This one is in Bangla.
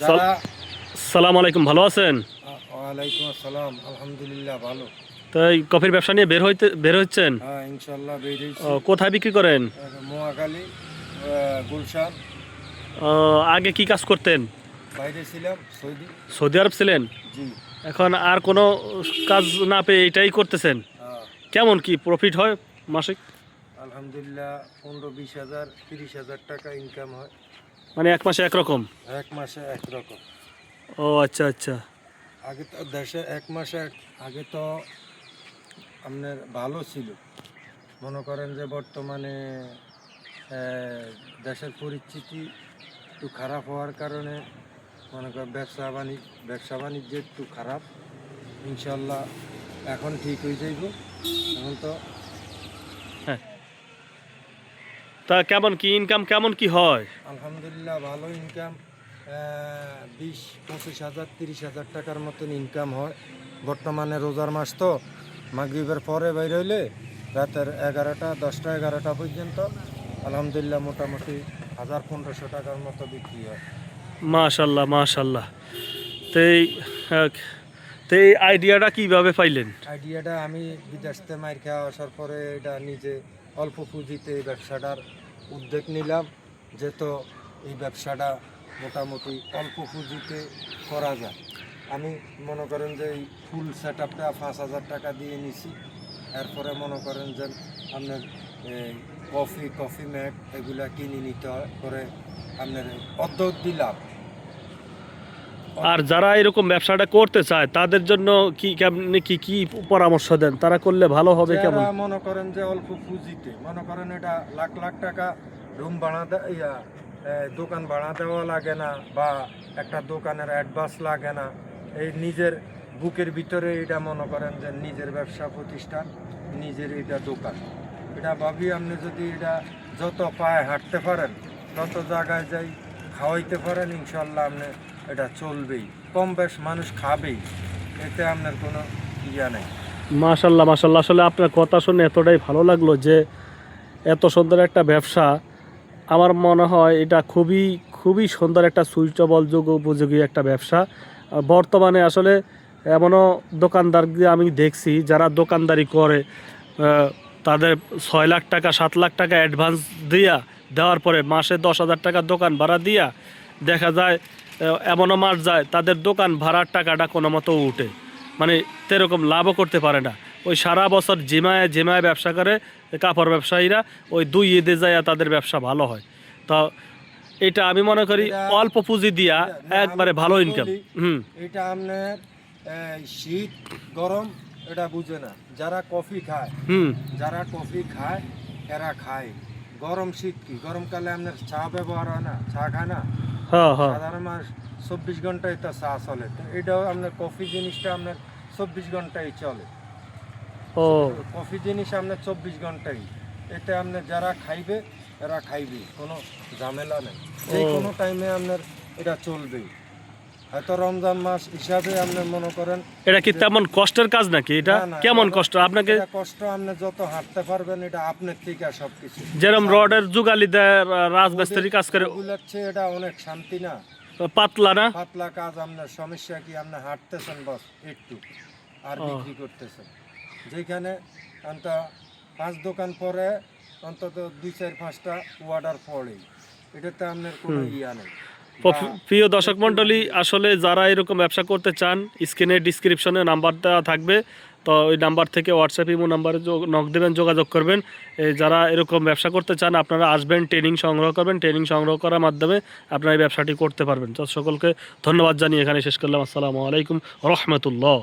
যারা সালাম আলাইকুম, ভালো আছেন? ওয়ালাইকুম আসসালাম, আলহামদুলিল্লাহ ভালো। তাই কফির ব্যবসা নিয়ে বের হচ্ছেন? হ্যাঁ, ইনশাল্লাহ বেরিয়েছি। কোথায় বিক্রি করেন? মোয়াখালী, গুলশান। আগে কি কাজ করতেন? বাইরে ছিলাম, সৌদি। সৌদি আরব ছিলেন? জি। এখন আর কোনো কাজ না পেয়ে এটাই করতেছেন? হ্যাঁ, কেমন কি প্রফিট হয় মাসিক? আলহামদুলিল্লাহ 15-20 হাজার 30 হাজার টাকা ইনকাম হয়। মানে এক মাসে একরকম? এক মাসে একরকম। ও আচ্ছা আচ্ছা। আগে তো দেশে এক মাসে আগে তো আপনার ভালো ছিল। মনে করেন যে বর্তমানে দেশের পরিস্থিতি একটু খারাপ হওয়ার কারণে মনে করেন ব্যবসা বাণিজ্য একটু খারাপ। ইনশাল্লাহ এখন ঠিক হয়ে যাইব। এখন তো হ্যাঁ, তা কেমন কি ইনকাম কেমন কি হয়? আলহামদুলিল্লাহ ভালো ইনকাম। 20-25 হাজার 30 হাজার টাকার মতন ইনকাম হয়। বর্তমানে রোজার মাস তো, মাগরিবের পরে বাইর হইলে রাতের 11টা 10টা 11টা পর্যন্ত আলহামদুলিল্লাহ মোটামুটি 1000-1500 টাকার মতো বিক্রি হয়। মাশাল্লাহ মাশাল্লাহ। তেই তেই আইডিয়াটা কিভাবে পাইলেন? আইডিয়াটা আমি বিদেশ থেকে মাইর খাওয়া আসার পরে এটা নিজে অল্প পুঁজিতে এই ব্যবসাটার উদ্যোগ নিলাম, যেহেতু এই ব্যবসাটা মোটামুটি অল্প পুঁজিতে করা যায়। আমি মনে করেন যে এই ফুল সেট আপটা 5,000 টাকা দিয়ে নিছি। এরপরে মনে করেন যে আপনার কফি ম্যাট এগুলা কিনে নিতে হয়, করে আপনার অর্ধ লাভ। আর যারা এরকম ব্যবসাটা করতে চায় তাদের জন্য কি কেমনি কি পরামর্শ দেন, তারা করলে ভালো হবে কেমন? যারা মনে করেন যে অল্প পুঁজিতে, মনে করেন এটা লাখ লাখ টাকা রুম ভাড়া দোকান ভাড়া দেওয়া লাগে না, বা একটা দোকানের অ্যাডভান্স লাগে না। এই নিজের বুকের ভিতরে এটা মনে করেন যে নিজের ব্যবসা প্রতিষ্ঠান, নিজের এটা দোকান। এটা ভাবি আপনি যদি এটা যত পায়ে হাঁটতে পারেন, তত জায়গায় যাই খাওয়াইতে পারেন, ইনশাল্লাহ আপনি এটা চলবেই, কম বেশ মানুষ খাবেই, এতে আপনার কোনো ইয়া নেই। মাশাল্লাহ মাশাল্লাহ, আসলে আপনার কথা শুনে এতটাই ভালো লাগলো যে এত সুন্দর একটা ব্যবসা। আমার মনে হয় এটা খুবই খুবই সুন্দর একটা সুইটেবল উপযোগী একটা ব্যবসা। বর্তমানে আসলে এমনও দোকানদার আমি দেখছি যারা দোকানদারি করে, তাদের 6 লাখ টাকা 7 লাখ টাকা অ্যাডভান্স দেওয়ার পরে মাসে 10,000 টাকা দোকান ভাড়া দিয়া দেখা যায় এমনও মাস যায় তাদের দোকান ভাড়ার টাকাটা কোনো মতো উঠে, মানে সেরকম লাভও করতে পারে না। ওই সারা বছর জিমায় ব্যবসা করে কাপড় ব্যবসায়ীরা, ওই 2 ঈদে যায় তাদের ব্যবসা ভালো হয়। তো এটা আমি মনে করি অল্প পুঁজি দিয়া একবারে ভালো ইনকাম। এটা আপনার শীত গরম এটা বুঝে না। যারা কফি খায় এরা খায়। গরম শীত কি, গরমকালে আপনার চা ব্যবহার হয় না, চা খায় না। সাধারণ মানুষ 24 ঘন্টায় তো চা চলে, তো এটাও আপনার কফি জিনিসটা আপনার 24 ঘন্টায় চলে। কফি জিনিস আপনার 24 ঘন্টায়। এতে আপনার যারা খাইবে এরা খাইবে, কোনো ঝামেলা নেই। যে কোনো টাইমে আপনার এটা চলবে। হয়তো রমজান মাস হিসাবে আপনার মনে করেন এটা কি তেমন কষ্টের কাজ নাকি? এটা কেমন কষ্ট আপনাকে? কষ্ট আপনি যত হাঁটতে পারবেন, এটা আপনার থেকে সবকিছু। যেরকম রডের যুগালি দেয় রাজমিস্ত্রি কাজ করে, ওগুলাচ্ছে এটা অনেক শান্তি না, পাতলা না পাতলা কাজ। আপনার সমস্যা কি, আপনি হাঁটতেছেন বস একটু আর বিক্রি করতেছেন। যেখানে অন্তত 5 দোকান পরে অন্তত 2-4-5টা অর্ডার পড়ে, এটাতে আপনার কোনো ইয়া নেই। প্রিয় দর্শক মণ্ডলী, আসলে যারা এরকম ব্যবসা করতে চান, স্ক্রিনে ডিসক্রিপশনে নাম্বার দেওয়া থাকবে, তো ওই নাম্বার থেকে হোয়াটসঅ্যাপ ইমো নাম্বারে নক দেবেন, যোগাযোগ করবেন। যারা এরকম ব্যবসা করতে চান আপনারা আসবেন, ট্রেনিং সংগ্রহ করবেন, ট্রেনিং সংগ্রহ করার মাধ্যমে আপনারা এই ব্যবসাটি করতে পারবেন। তো সকলকে ধন্যবাদ জানিয়ে এখানে শেষ করলাম। আসসালামু আলাইকুম রহমতুল্লাহ।